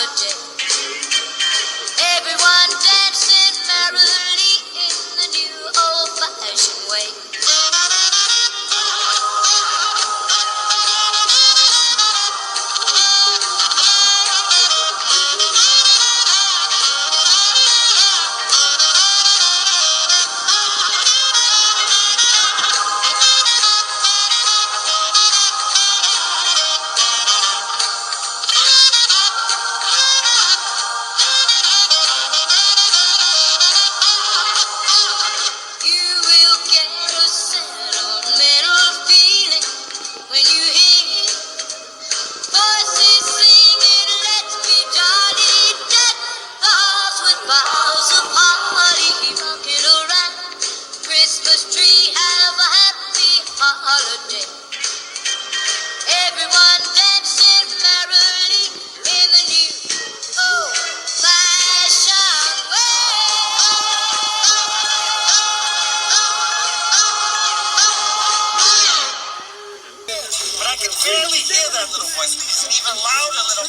holiday. Everyone dancing merrily in the new old-fashioned way. You will get a sentimental feeling when you hear voices singing, "Let's be jolly." Deck the halls with boughs of holly rocking around the Christmas tree. Have a happy holiday. Everyone dancing merrily in the new old-fashioned way. But I can barely hear that little voice. It's an even louder little